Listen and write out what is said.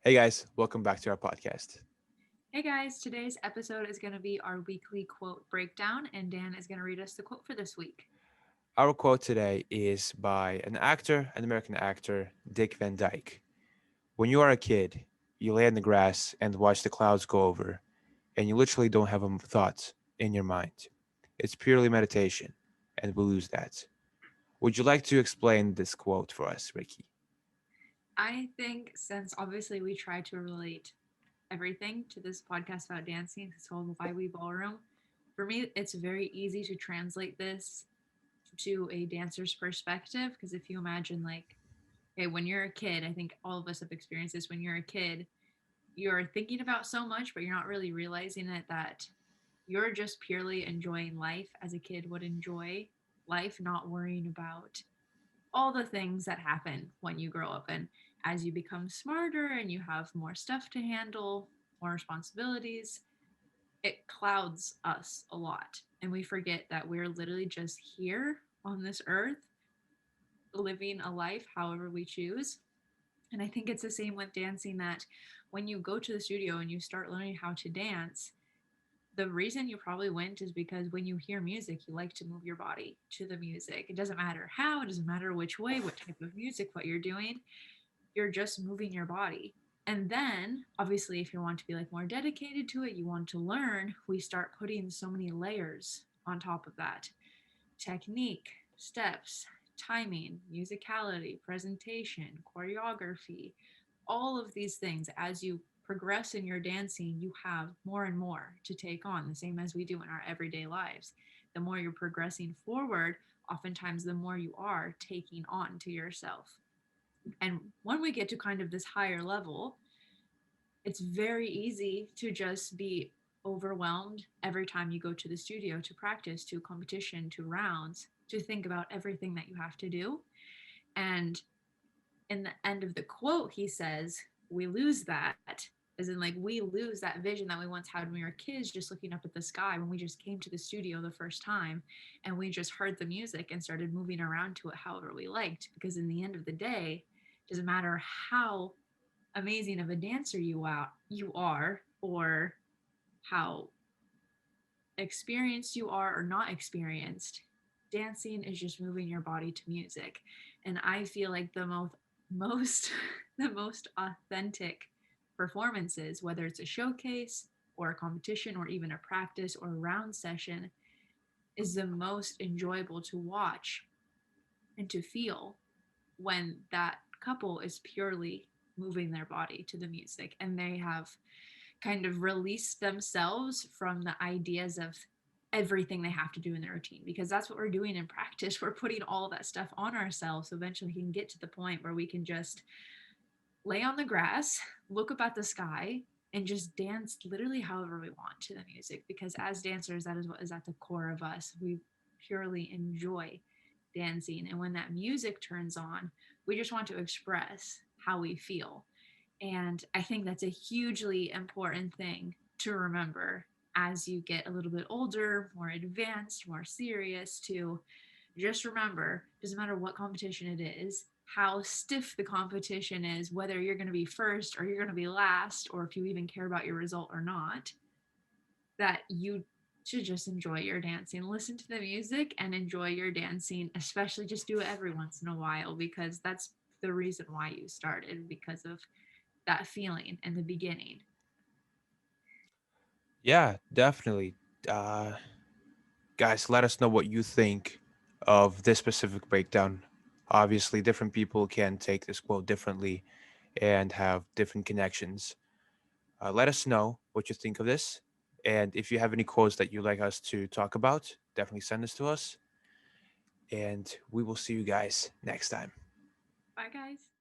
Hey guys, welcome back to our podcast. Hey guys, today's episode is going to be our weekly quote breakdown, and Dan is going to read us the quote for this week. Our quote today is by an American actor, Dick Van Dyke. When you are a kid, you lay in the grass and watch the clouds go over, and you literally don't have a thought in your mind. It's purely meditation, and we lose that. Would you like to explain this quote for us, Ricky? I think since obviously we try to relate everything to this podcast about dancing, it's called Why We Ballroom. For me, it's very easy to translate this to a dancer's perspective because if you imagine, like, okay, when you're a kid, I think all of us have experienced this. When you're a kid, you're thinking about so much, but you're not really realizing it that you're just purely enjoying life as a kid would enjoy life, not worrying about all the things that happen when you grow up. And as you become smarter and you have more stuff to handle, more responsibilities, it clouds us a lot. And we forget that we're literally just here on this earth, living a life however we choose. And I think it's the same with dancing that when you go to the studio and you start learning how to dance, the reason you probably went is because when you hear music, you like to move your body to the music. It doesn't matter how, it doesn't matter which way, what type of music, what you're doing, you're just moving your body. And then, obviously, if you want to be like more dedicated to it, you want to learn, we start putting so many layers on top of that technique, steps, timing, musicality, presentation, choreography, all of these things. As you progress in your dancing, you have more and more to take on, the same as we do in our everyday lives. The more you're progressing forward, oftentimes the more you are taking on to yourself. And when we get to kind of this higher level, it's very easy to just be overwhelmed every time you go to the studio to practice, to competition, to rounds, to think about everything that you have to do. And in the end of the quote, he says, we lose that, as in, like, we lose that vision that we once had when we were kids, just looking up at the sky when we just came to the studio the first time and we just heard the music and started moving around to it however we liked. Because in the end of the day, it doesn't matter how amazing of a dancer you are or how experienced you are or not experienced, dancing is just moving your body to music. And I feel like the most the most authentic performances, whether it's a showcase or a competition or even a practice or a round session, is the most enjoyable to watch and to feel when that couple is purely moving their body to the music and they have kind of released themselves from the ideas of everything they have to do in their routine, because that's what we're doing in practice. We're putting all that stuff on ourselves, so eventually we can get to the point where we can just lay on the grass, look up at the sky, and just dance literally however we want to the music. Because as dancers, that is what is at the core of us. We purely enjoy dancing. And when that music turns on, we just want to express how we feel. And I think that's a hugely important thing to remember as you get a little bit older, more advanced, more serious, to just remember, doesn't matter what competition it is, how stiff the competition is, whether you're going to be first or you're going to be last, or if you even care about your result or not, that you should just enjoy your dancing. Listen to the music and enjoy your dancing, especially just do it every once in a while, because that's the reason why you started, because of that feeling in the beginning. Yeah, definitely. Uh, Guys, let us know what you think of this specific breakdown. Obviously, different people can take this quote differently and have different connections. Let us know what you think of this. And if you have any quotes that you'd like us to talk about, definitely send this to us. And we will see you guys next time. Bye, guys.